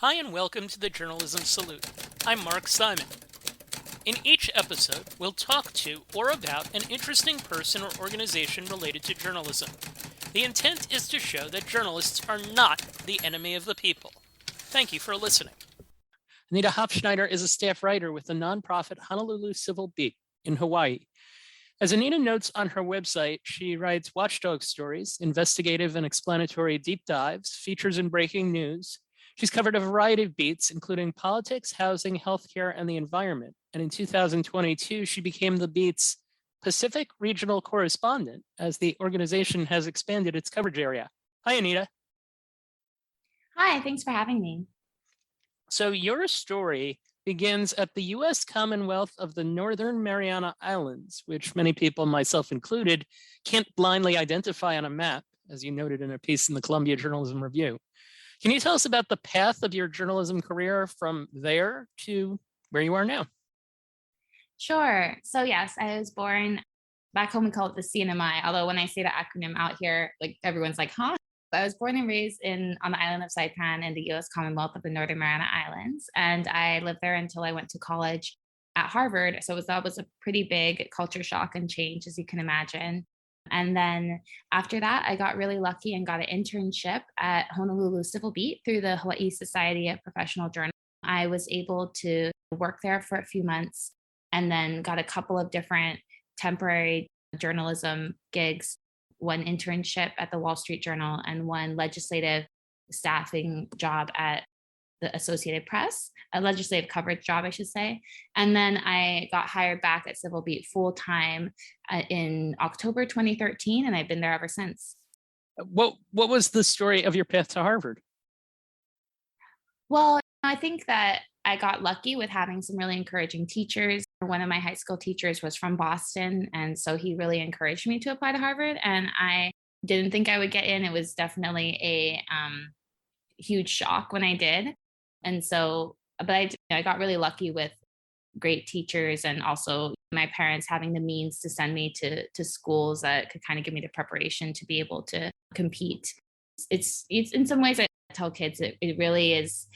Hi and welcome to the Journalism Salute. I'm Mark Simon. In each episode, we'll talk to or about an interesting person or organization related to journalism. The intent is to show that journalists are not the enemy of the people. Thank you for listening. Anita Hofschneider is a staff writer with the nonprofit Honolulu Civil Beat in Hawaii. As Anita notes on her website, she writes watchdog stories, investigative and explanatory deep dives, features and breaking news. She's covered a variety of beats, including politics, housing, healthcare, and the environment. And in 2022, she became the Beat's Pacific Regional Correspondent as the organization has expanded its coverage area. Hi, Anita. Hi, thanks for having me. So your story begins at the U.S. Commonwealth of the Northern Mariana Islands, which many people, myself included, can't blindly identify on a map, as you noted in a piece in the Columbia Journalism Review. Can you tell us about the path of your journalism career from there to where you are now? Sure. So yes, I was born back home. We call it the CNMI. Although when I say the acronym out here, like everyone's like, "Huh?" I was born and raised on the island of Saipan in the U.S. Commonwealth of the Northern Mariana Islands, and I lived there until I went to college at Harvard. So that was a pretty big culture shock and change, as you can imagine. And then after that, I got really lucky and got an internship at Honolulu Civil Beat through the Hawaii Society of Professional Journalists. I was able to work there for a few months and then got a couple of different temporary journalism gigs, one internship at the Wall Street Journal and one legislative staffing job at the Associated Press, a legislative coverage job, I should say. And then I got hired back at Civil Beat full time in October 2013, and I've been there ever since. What was the story of your path to Harvard? Well, I think that I got lucky with having some really encouraging teachers. One of my high school teachers was from Boston, and so he really encouraged me to apply to Harvard. And I didn't think I would get in. It was definitely a huge shock when I did. And so, but I got really lucky with great teachers and also my parents having the means to send me to schools that could kind of give me the preparation to be able to compete. It's in some ways I tell kids it really is,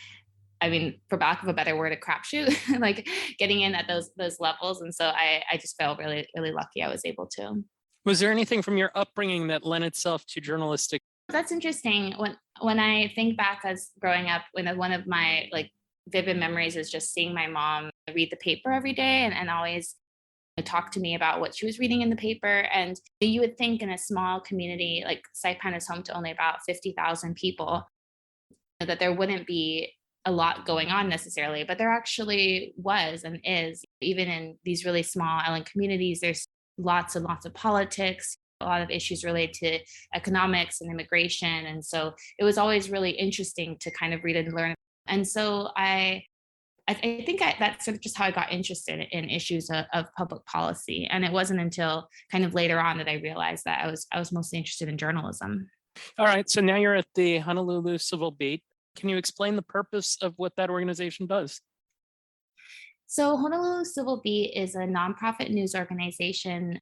I mean, for lack of a better word, a crapshoot, like getting in at those levels. And so I just felt really, really lucky I was able to. Was there anything from your upbringing that lent itself to journalistic? That's interesting. When I think back as growing up, when one of my like vivid memories is just seeing my mom read the paper every day and always talk to me about what she was reading in the paper. And you would think in a small community like Saipan is home to only about 50,000 people, that there wouldn't be a lot going on necessarily, but there actually was and is. Even in these really small island communities, there's lots and lots of politics, a lot of issues related to economics and immigration. And so it was always really interesting to kind of read and learn. And so I think that's sort of just how I got interested in issues of public policy. And it wasn't until kind of later on that I realized that I was mostly interested in journalism. All right, so now you're at the Honolulu Civil Beat. Can you explain the purpose of what that organization does? So Honolulu Civil Beat is a nonprofit news organization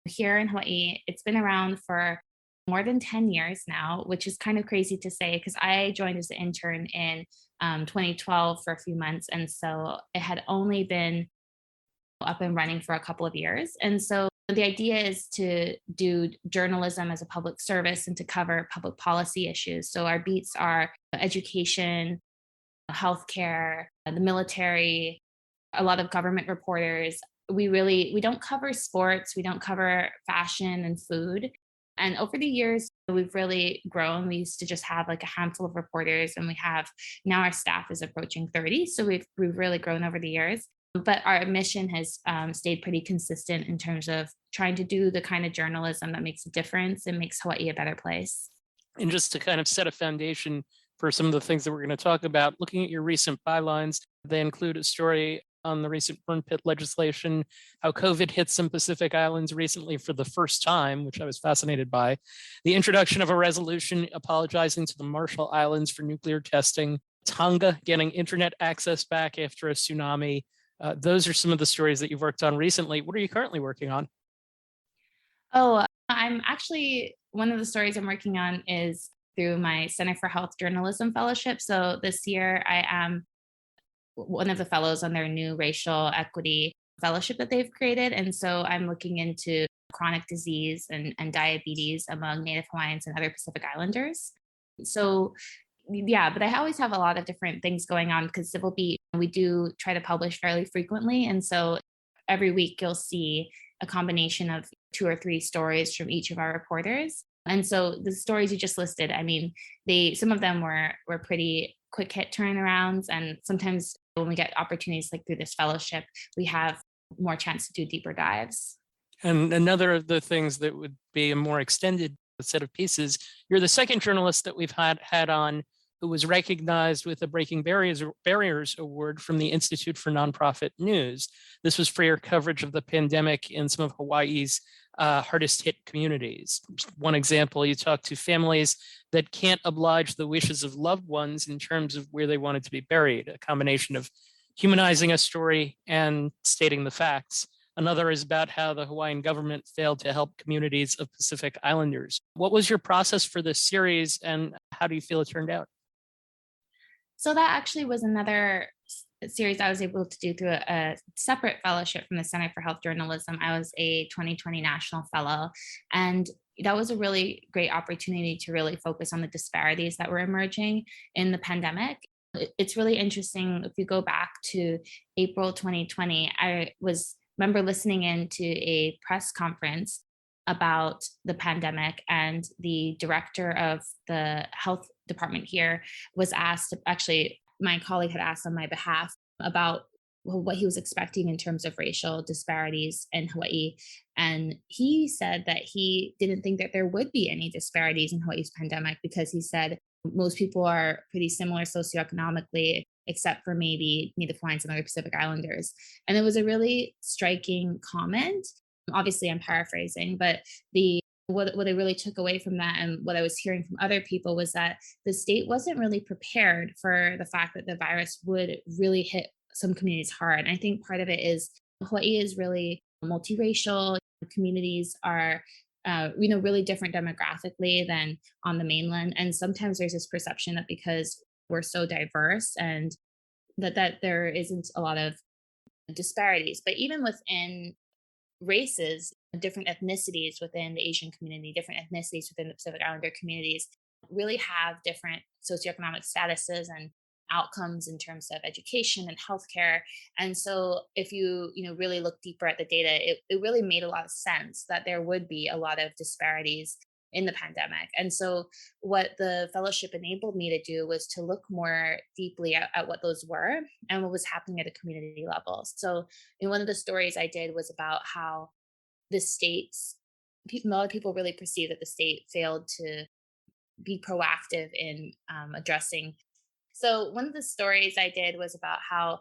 here in Hawaii. It's been around for more than 10 years now, which is kind of crazy to say because I joined as an intern in 2012 for a few months. And so it had only been up and running for a couple of years. And so the idea is to do journalism as a public service and to cover public policy issues. So our beats are education, healthcare, the military, a lot of government reporters. We don't cover sports, we don't cover fashion and food. And over the years, we've really grown. We used to just have like a handful of reporters, and we have now our staff is approaching 30. So we've really grown over the years. But our mission has stayed pretty consistent in terms of trying to do the kind of journalism that makes a difference and makes Hawaii a better place. And just to kind of set a foundation for some of the things that we're going to talk about, looking at your recent bylines, they include a story on the recent burn pit legislation, how COVID hit some Pacific islands recently for the first time, which I was fascinated by, the introduction of a resolution apologizing to the Marshall Islands for nuclear testing, Tonga getting internet access back after a tsunami. Those are some of the stories that you've worked on recently. What are you currently working on? Oh, I'm actually, one of the stories I'm working on is through my Center for Health Journalism Fellowship. So this year I am one of the fellows on their new racial equity fellowship that they've created. And so I'm looking into chronic disease and diabetes among Native Hawaiians and other Pacific Islanders. So yeah, but I always have a lot of different things going on because Civil Beat, we do try to publish fairly frequently. And so every week you'll see a combination of two or three stories from each of our reporters. And so the stories you just listed, I mean, some of them were pretty quick hit turnarounds. And sometimes when we get opportunities like through this fellowship, we have more chance to do deeper dives. And another of the things that would be a more extended set of pieces, you're the second journalist that we've had on who was recognized with a Breaking Barriers Award from the Institute for Nonprofit News. This was for your coverage of the pandemic in some of Hawaii's hardest hit communities. One example, you talked to families that can't oblige the wishes of loved ones in terms of where they wanted to be buried, a combination of humanizing a story and stating the facts. Another is about how the Hawaiian government failed to help communities of Pacific Islanders. What was your process for this series and how do you feel it turned out? So that actually was another series I was able to do through a separate fellowship from the Center for Health Journalism. I was a 2020 National Fellow, and that was a really great opportunity to really focus on the disparities that were emerging in the pandemic. It's really interesting. If you go back to April 2020, I remember listening into a press conference about the pandemic, and the director of the health department here was asked, actually my colleague had asked on my behalf about what he was expecting in terms of racial disparities in Hawaii. And he said that he didn't think that there would be any disparities in Hawaii's pandemic because he said most people are pretty similar socioeconomically, except for maybe Native Hawaiians and other Pacific Islanders. And it was a really striking comment. Obviously, I'm paraphrasing, but what I really took away from that and what I was hearing from other people was that the state wasn't really prepared for the fact that the virus would really hit some communities hard. And I think part of it is Hawaii is really multiracial. Communities are really different demographically than on the mainland. And sometimes there's this perception that because we're so diverse and that there isn't a lot of disparities. But even within races, different ethnicities within the Asian community, different ethnicities within the Pacific Islander communities really have different socioeconomic statuses and outcomes in terms of education and healthcare. And so if you really look deeper at the data, it really made a lot of sense that there would be a lot of disparities in the pandemic. And so what the fellowship enabled me to do was to look more deeply at what those were and what was happening at a community level. So in one of the stories I did was about how the states, a lot of people really perceive that the state failed to be proactive in addressing. So one of the stories I did was about how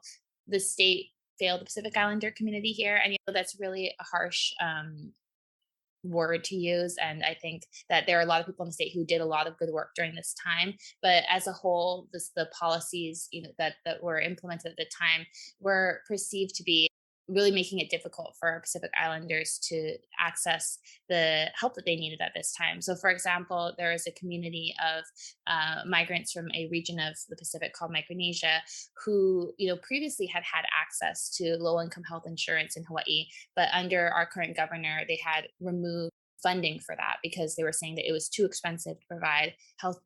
the state failed the Pacific Islander community here. And that's really a harsh word to use. And I think that there are a lot of people in the state who did a lot of good work during this time. But as a whole, the policies that were implemented at the time were perceived to be really making it difficult for Pacific Islanders to access the help that they needed at this time. So, for example, there is a community of migrants from a region of the Pacific called Micronesia who, previously had access to low-income health insurance in Hawaii, but under our current governor, they had removed funding for that because they were saying that it was too expensive to provide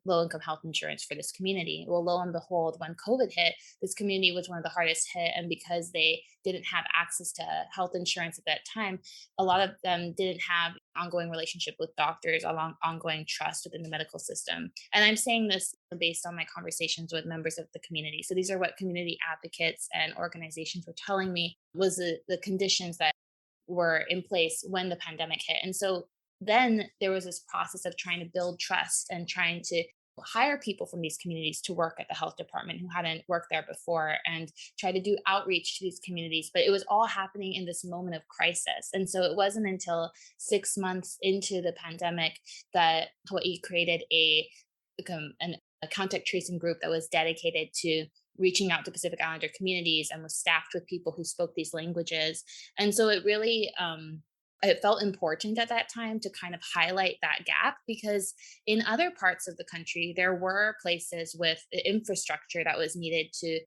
low-income health insurance for this community. Well, lo and behold, when COVID hit, this community was one of the hardest hit, and because they didn't have access to health insurance at that time, a lot of them didn't have ongoing relationship with doctors, ongoing trust within the medical system. And I'm saying this based on my conversations with members of the community. So these are what community advocates and organizations were telling me was the conditions that were in place when the pandemic hit. And so then there was this process of trying to build trust and trying to hire people from these communities to work at the health department who hadn't worked there before and try to do outreach to these communities. But it was all happening in this moment of crisis. And so it wasn't until 6 months into the pandemic that Hawaii created a contact tracing group that was dedicated to reaching out to Pacific Islander communities and was staffed with people who spoke these languages. And so it really it felt important at that time to kind of highlight that gap because in other parts of the country, there were places with infrastructure that was needed to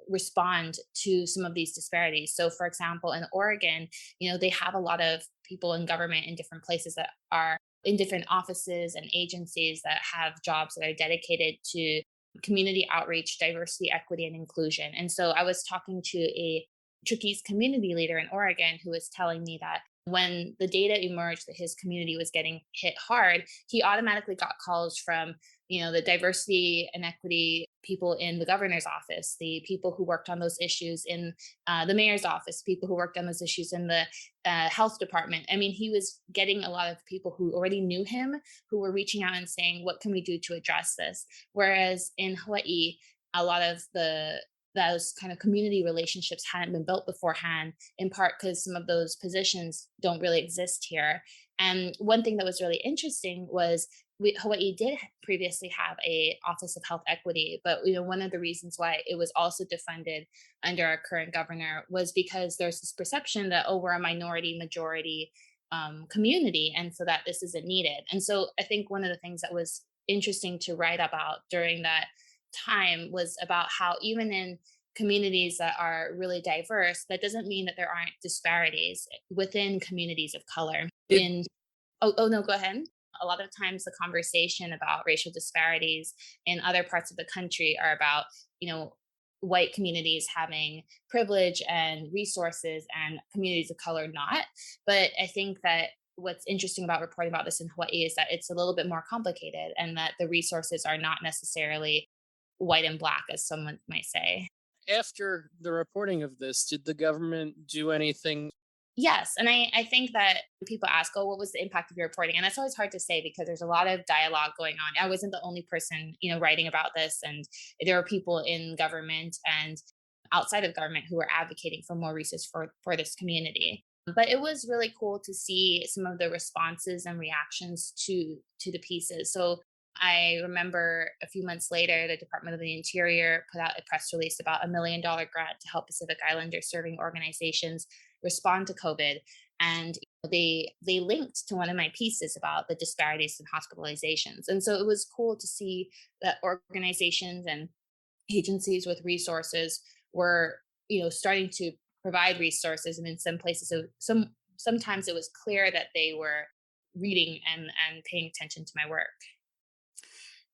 respond to some of these disparities. So, for example, in Oregon, they have a lot of people in government in different places that are in different offices and agencies that have jobs that are dedicated to community outreach, diversity, equity, and inclusion. And so I was talking to a Chuukese community leader in Oregon who was telling me that when the data emerged that his community was getting hit hard, he automatically got calls from, the diversity and equity people in the governor's office, the people who worked on those issues in the mayor's office, people who worked on those issues in the health department. I mean, he was getting a lot of people who already knew him who were reaching out and saying, what can we do to address this? Whereas in Hawaii, a lot of those kind of community relationships hadn't been built beforehand, in part because some of those positions don't really exist here. And one thing that was really interesting was Hawaii did previously have a Office of Health Equity, but one of the reasons why it was also defunded under our current governor was because there's this perception that, oh, we're a minority majority community, and so that this isn't needed. And so I think one of the things that was interesting to write about during that time was about how even in communities that are really diverse, that doesn't mean that there aren't disparities within communities of color. It, No, go ahead. A lot of times the conversation about racial disparities in other parts of the country are about, white communities having privilege and resources and communities of color not. But I think that what's interesting about reporting about this in Hawaii is that it's a little bit more complicated and that the resources are not necessarily white and black, as someone might say. After the reporting of this, did the government do anything? Yes. And I think that people ask, oh, what was the impact of your reporting? And that's always hard to say because there's a lot of dialogue going on. I wasn't the only person, writing about this. And there were people in government and outside of government who were advocating for more research for this community. But it was really cool to see some of the responses and reactions to the pieces. So I remember a few months later, the Department of the Interior put out a press release about $1 million grant to help Pacific Islander serving organizations respond to COVID. And they linked to one of my pieces about the disparities in hospitalizations. And so it was cool to see that organizations and agencies with resources were, starting to provide resources. And in some places, sometimes it was clear that they were reading and paying attention to my work.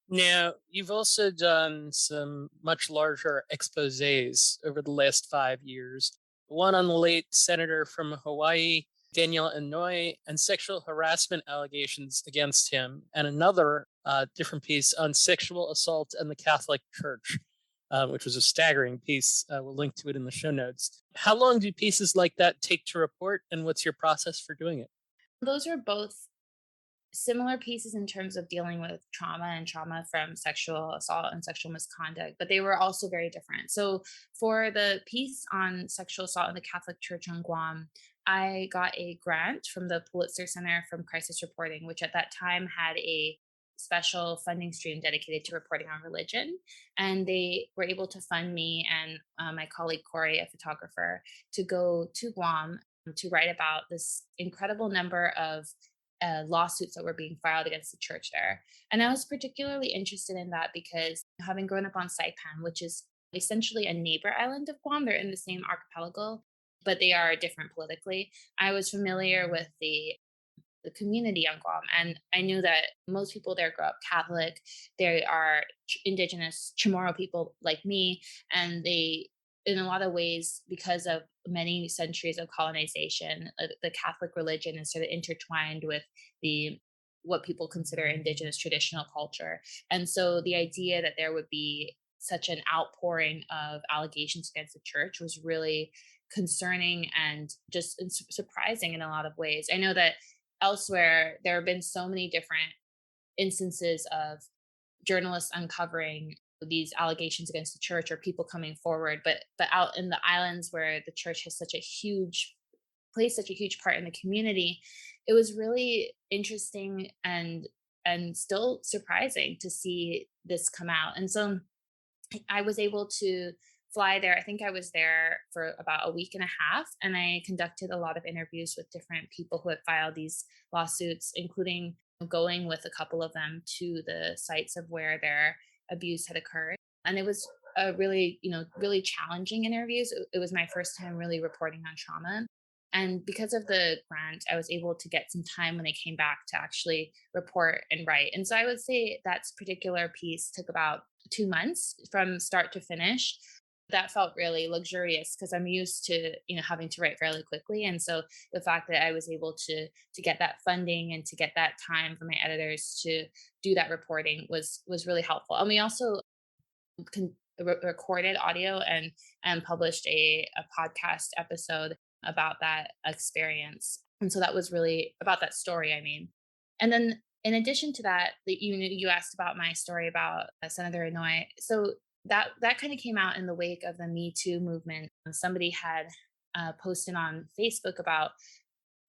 Now, you've also done some much larger exposés over the last 5 years. One on the late senator from Hawaii, Daniel Inouye, and sexual harassment allegations against him, and another different piece on sexual assault and the Catholic Church, which was a staggering piece. We'll link to it in the show notes. How long do pieces like that take to report, and what's your process for doing it? Those are both similar pieces in terms of dealing with trauma from sexual assault and sexual misconduct, but they were also very different. So for the piece on sexual assault in the Catholic Church on Guam, I got a grant from the Pulitzer Center from Crisis Reporting, which at that time had a special funding stream dedicated to reporting on religion. And they were able to fund me and my colleague Corey, a photographer, to go to Guam to write about this incredible number of lawsuits that were being filed against the church there. And I was particularly interested in that because having grown up on Saipan, which is essentially a neighbor island of Guam, they're in the same archipelago, but they are different politically. I was familiar with the community on Guam, and I knew that most people there grew up Catholic. They are indigenous Chamorro people like me, and they, in a lot of ways, because of many centuries of colonization, the Catholic religion is sort of intertwined with the what people consider indigenous traditional culture. And so the idea that there would be such an outpouring of allegations against the church was really concerning and just surprising in a lot of ways. I know that elsewhere there have been so many different instances of journalists uncovering these allegations against the church or people coming forward, but out in the islands where the church has such a huge part in the community, it was really interesting and still surprising to see this come out. And so I was able to fly there. I think I was there for about a week and a half, and I conducted a lot of interviews with different people who had filed these lawsuits, including going with a couple of them to the sites of where their abuse had occurred. And it was a really, really challenging interviews. It was my first time really reporting on trauma. And because of the grant, I was able to get some time when I came back to actually report and write. And so I would say that particular piece took about 2 months from start to finish. That felt really luxurious because I'm used to, having to write fairly quickly. And so the fact that I was able to get that funding and to get that time for my editors to do that reporting was really helpful. And we also recorded audio and published a podcast episode about that experience. And so that was really about that story, I mean. And then in addition to that, you asked about my story about Senator Inouye. So that kind of came out in the wake of the Me Too movement. Somebody had posted on Facebook about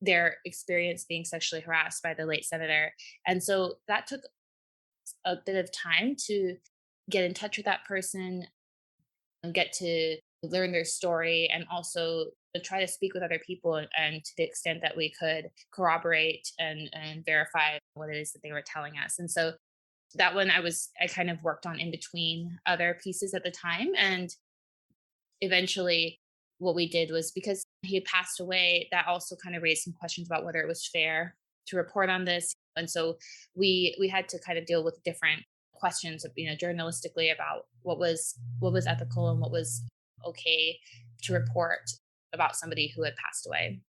their experience being sexually harassed by the late senator. And so that took a bit of time to get in touch with that person and get to learn their story, and also to try to speak with other people, and to the extent that we could corroborate and verify what it is that they were telling us. And so that one I kind of worked on in between other pieces at the time. And eventually what we did was, because he had passed away, that also kind of raised some questions about whether it was fair to report on this. And so we had to kind of deal with different questions of, journalistically, about what was ethical and what was okay to report about somebody who had passed away.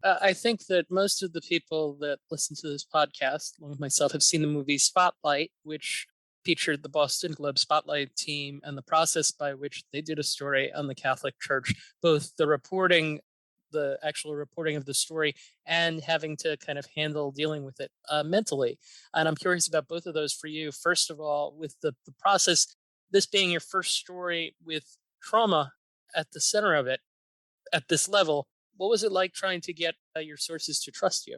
I think that most of the people that listen to this podcast, along with myself, have seen the movie Spotlight, which featured the Boston Globe Spotlight team and the process by which they did a story on the Catholic Church, both the actual reporting of the story and having to kind of handle dealing with it mentally. And I'm curious about both of those for you. First of all, with the process, this being your first story with trauma at the center of it at this level, what was it like trying to get your sources to trust you?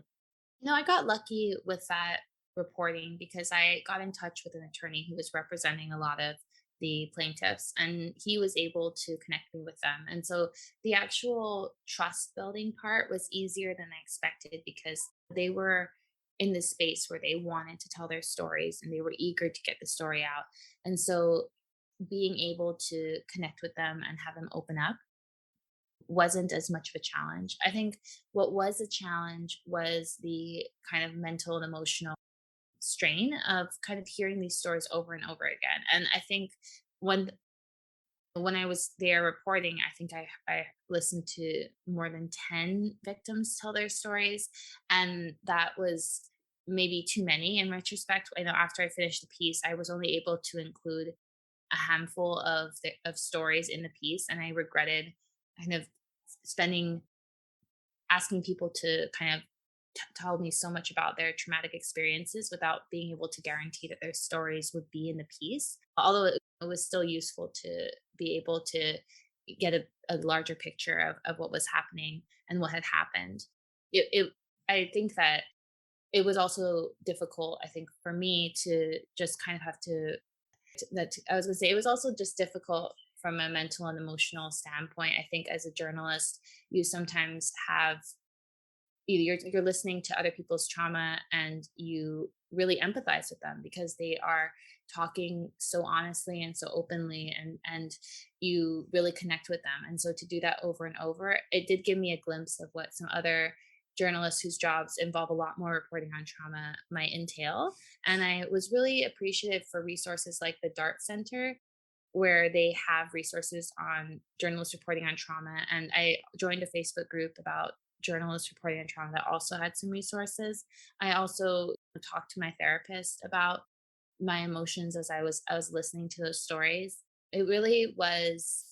No, I got lucky with that reporting because I got in touch with an attorney who was representing a lot of the plaintiffs, and he was able to connect me with them. And so the actual trust building part was easier than I expected, because they were in this space where they wanted to tell their stories and they were eager to get the story out. And so being able to connect with them and have them open up wasn't as much of a challenge. I think what was a challenge was the kind of mental and emotional strain of kind of hearing these stories over and over again. And I think when I was there reporting, I think I listened to more than 10 victims tell their stories. And that was maybe too many in retrospect. I know after I finished the piece, I was only able to include a handful of stories in the piece. And I regretted kind of spending asking people to kind of tell me so much about their traumatic experiences without being able to guarantee that their stories would be in the piece. Although it was still useful to be able to get a larger picture of what was happening and what had happened. I think that it was also difficult, I think, for me to just kind of have to, that I was going to say, it was also just difficult from a mental and emotional standpoint. I think as a journalist, you sometimes have you're listening to other people's trauma and you really empathize with them because they are talking so honestly and so openly, and you really connect with them. And so to do that over and over, it did give me a glimpse of what some other journalists whose jobs involve a lot more reporting on trauma might entail. And I was really appreciative for resources like the DART Center, where they have resources on journalists reporting on trauma. And I joined a Facebook group about journalists reporting on trauma that also had some resources. I also talked to my therapist about my emotions as I was listening to those stories. It really was,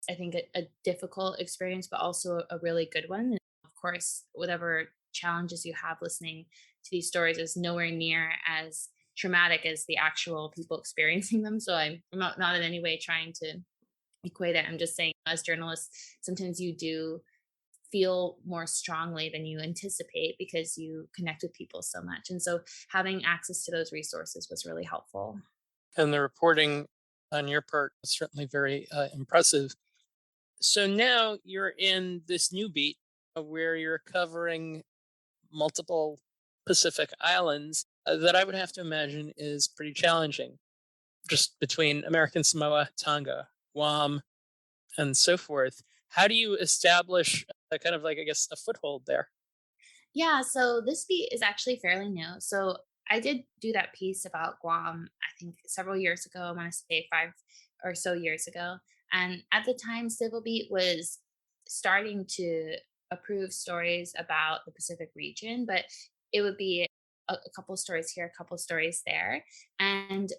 I think, a difficult experience, but also a really good one. And of course, whatever challenges you have listening to these stories is nowhere near as traumatic as the actual people experiencing them. So I'm not in any way trying to equate it. I'm just saying, as journalists, sometimes you do feel more strongly than you anticipate because you connect with people so much. And so having access to those resources was really helpful. And the reporting on your part. Certainly very impressive. So now you're in this new beat where you're covering multiple Pacific islands that I would have to imagine is pretty challenging, just between American Samoa, Tonga, Guam, and so forth. How do you establish a kind of like, I guess, a foothold there? Yeah, so this beat is actually fairly new. So I did do that piece about Guam, I think several years ago. I want to say 5 or so years ago. And at the time, Civil Beat was starting to approve stories about the Pacific region, but it would be a couple stories here, a couple stories there. And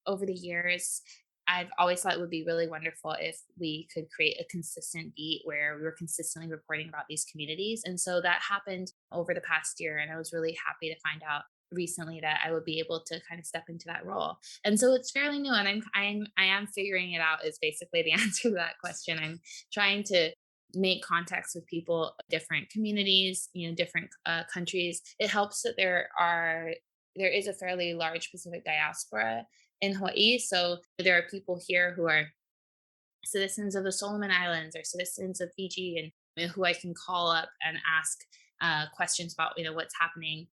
over the years, I've always thought it would be really wonderful if we could create a consistent beat where we were consistently reporting about these communities. And so that happened over the past year. And I was really happy to find out recently that I would be able to kind of step into that role. And so it's fairly new and I am figuring it out is basically the answer to that question. I'm trying to make contacts with people, different communities, different countries. It helps that there is a fairly large Pacific diaspora in Hawaii. So there are people here who are citizens of the Solomon Islands or citizens of Fiji, and who I can call up and ask questions about what's happening.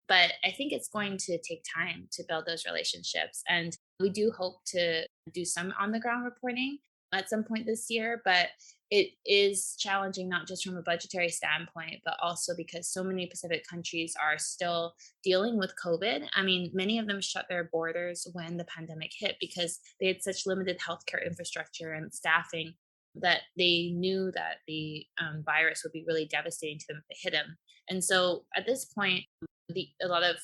But I think it's going to take time to build those relationships, and we do hope to do some on the ground reporting at some point this year. But it is challenging not just from a budgetary standpoint, but also because so many Pacific countries are still dealing with COVID. I mean, many of them shut their borders when the pandemic hit because they had such limited healthcare infrastructure and staffing that they knew that the virus would be really devastating to them if it hit them. And so at this point, a lot of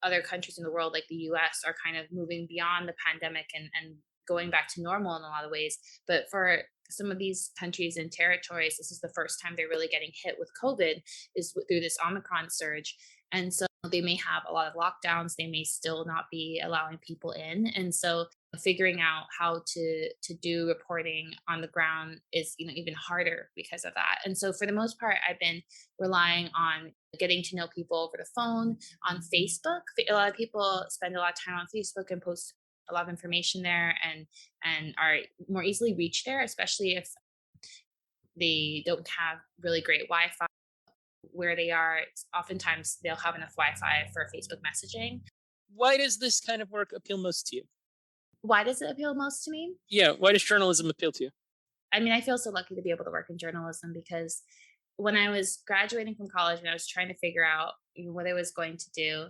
other countries in the world, like the US, are kind of moving beyond the pandemic and going back to normal in a lot of ways. But for some of these countries and territories, this is the first time they're really getting hit with COVID is through this Omicron surge. And so they may have a lot of lockdowns. They may still not be allowing people in. And so figuring out how to do reporting on the ground is even harder because of that. And so for the most part, I've been relying on getting to know people over the phone, on Facebook. A lot of people spend a lot of time on Facebook and post a lot of information there and are more easily reached there, especially if they don't have really great Wi-Fi where they are. Oftentimes they'll have enough Wi-Fi for Facebook messaging. Why does this kind of work appeal most to you? Why does it appeal most to me? Yeah, why does journalism appeal to you? I mean, I feel so lucky to be able to work in journalism because when I was graduating from college and I was trying to figure out what I was going to do,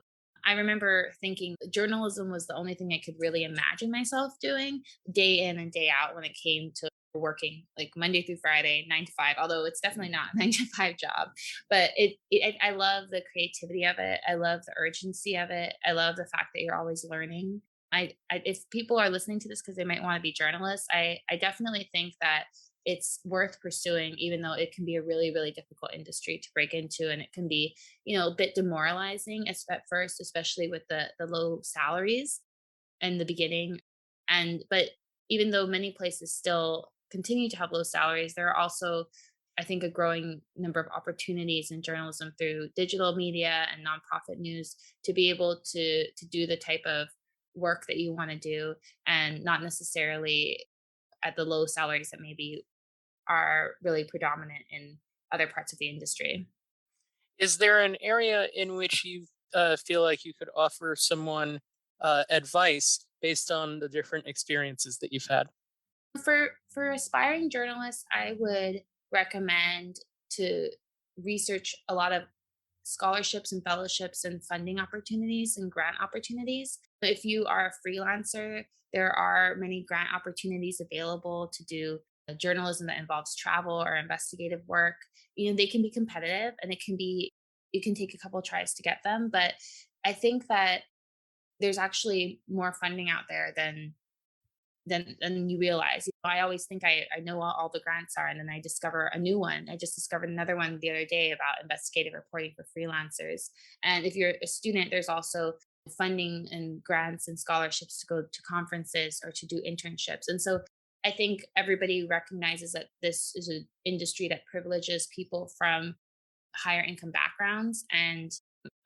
I remember thinking journalism was the only thing I could really imagine myself doing day in and day out when it came to working like Monday through Friday, 9 to 5, although it's definitely not a 9 to 5 job. But I love the creativity of it. I love the urgency of it. I love the fact that you're always learning. If people are listening to this because they might want to be journalists, I definitely think that it's worth pursuing, even though it can be a really, really difficult industry to break into. And it can be, a bit demoralizing at first, especially with the low salaries in the beginning. But even though many places still continue to have low salaries, there are also, I think, a growing number of opportunities in journalism through digital media and nonprofit news to be able to do the type of work that you want to do and not necessarily at the low salaries that maybe are really predominant in other parts of the industry. Is there an area in which you feel like you could offer someone advice based on the different experiences that you've had? For aspiring journalists, I would recommend to research a lot of scholarships and fellowships and funding opportunities and grant opportunities. If you are a freelancer, there are many grant opportunities available to do journalism that involves travel or investigative work. They can be competitive and you can take a couple tries to get them, but I think that there's actually more funding out there than you realize. I always think I know what all the grants are, and then I discover a new one. I just discovered another one the other day about investigative reporting for freelancers. And if you're a student, there's also funding and grants and scholarships to go to conferences or to do internships. And so I think everybody recognizes that this is an industry that privileges people from higher income backgrounds. And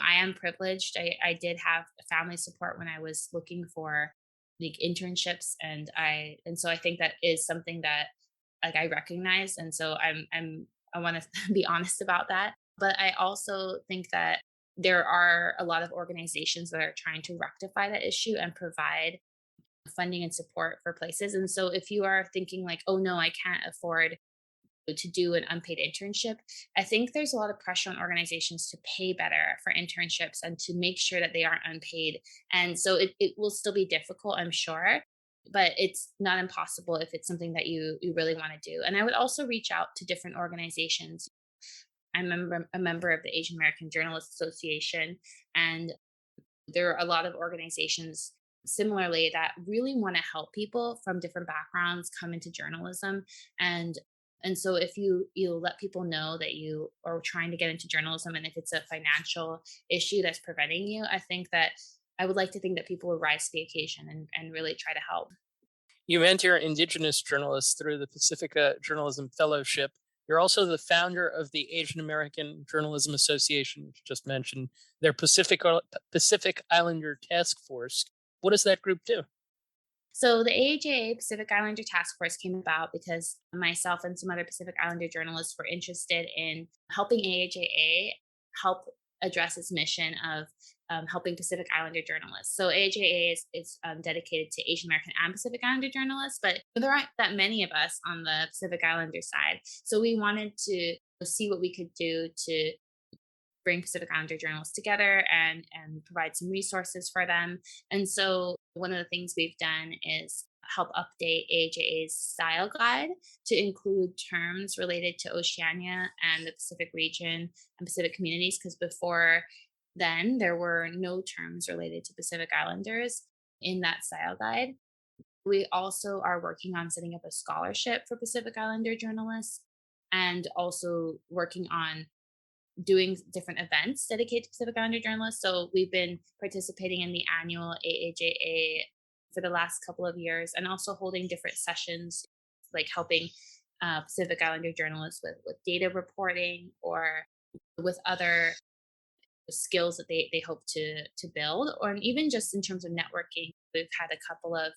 I am privileged. I did have family support when I was looking for like internships, and so I think that is something that like I recognize, and so I want to be honest about that. But I also think that there are a lot of organizations that are trying to rectify that issue and provide funding and support for places. And so if you are thinking like, oh no, I can't afford to do an unpaid internship, I think there's a lot of pressure on organizations to pay better for internships and to make sure that they aren't unpaid. And so it will still be difficult, I'm sure, but it's not impossible if it's something that you really want to do. And I would also reach out to different organizations. I'm a member of the Asian American Journalists Association, and there are a lot of organizations similarly that really want to help people from different backgrounds come into journalism. And so if you let people know that you are trying to get into journalism, and if it's a financial issue that's preventing you, I think that I would like to think that people will rise to the occasion and really try to help. You mentor Indigenous journalists through the Pacifica Journalism Fellowship. You're also the founder of the Asian American Journalism Association, which you just mentioned, their Pacific Islander Task Force. What does that group do? So the AAJA Pacific Islander Task Force came about because myself and some other Pacific Islander journalists were interested in helping AAJA help address its mission of helping Pacific Islander journalists. So AAJA is dedicated to Asian American and Pacific Islander journalists, but there aren't that many of us on the Pacific Islander side. So we wanted to see what we could do to bring Pacific Islander journalists together and provide some resources for them. And so one of the things we've done is help update AJA's style guide to include terms related to Oceania and the Pacific region and Pacific communities, because before then there were no terms related to Pacific Islanders in that style guide. We also are working on setting up a scholarship for Pacific Islander journalists, and also working on doing different events dedicated to Pacific Islander journalists. So we've been participating in the annual AAJA for the last couple of years, and also holding different sessions, like helping Pacific Islander journalists with data reporting or with other skills that they hope to build, or even just in terms of networking. We've had a couple of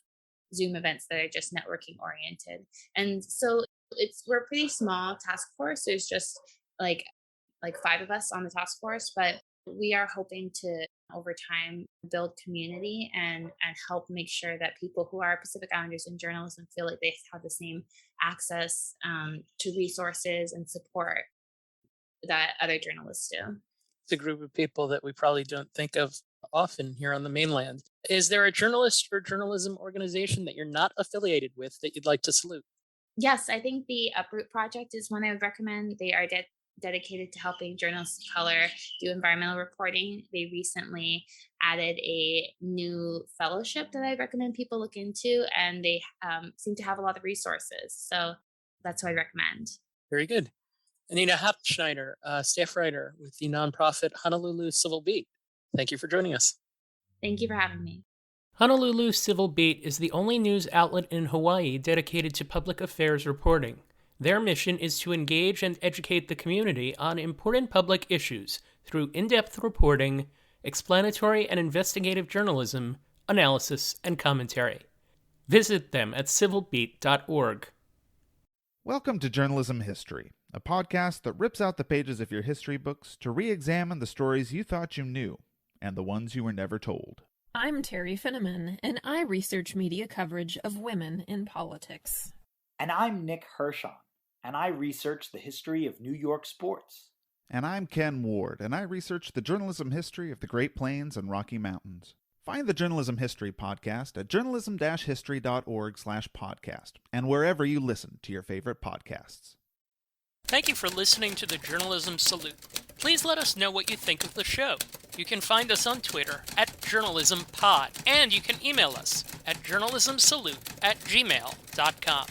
Zoom events that are just networking oriented. And so we're a pretty small task force. There's just like 5 of us on the task force, but we are hoping to over time build community and help make sure that people who are Pacific Islanders in journalism feel like they have the same access to resources and support that other journalists do. It's a group of people that we probably don't think of often here on the mainland. Is there a journalist or journalism organization that you're not affiliated with that you'd like to salute? Yes, I think the Uproot Project is one I would recommend. They are dedicated to helping journalists of color do environmental reporting. They recently added a new fellowship that I recommend people look into, and they seem to have a lot of resources. So that's what I recommend. Very good. Anita Hofschneider, staff writer with the nonprofit Honolulu Civil Beat. Thank you for joining us. Thank you for having me. Honolulu Civil Beat is the only news outlet in Hawaii dedicated to public affairs reporting. Their mission is to engage and educate the community on important public issues through in-depth reporting, explanatory and investigative journalism, analysis, and commentary. Visit them at civilbeat.org. Welcome to Journalism History, a podcast that rips out the pages of your history books to re-examine the stories you thought you knew and the ones you were never told. I'm Terry Finneman, and I research media coverage of women in politics. And I'm Nick Hirschon, and I research the history of New York sports. And I'm Ken Ward, and I research the journalism history of the Great Plains and Rocky Mountains. Find the Journalism History podcast at journalism-history.org/podcast and wherever you listen to your favorite podcasts. Thank you for listening to the Journalism Salute. Please let us know what you think of the show. You can find us on Twitter at JournalismPod, and you can email us at journalismsalute@gmail.com.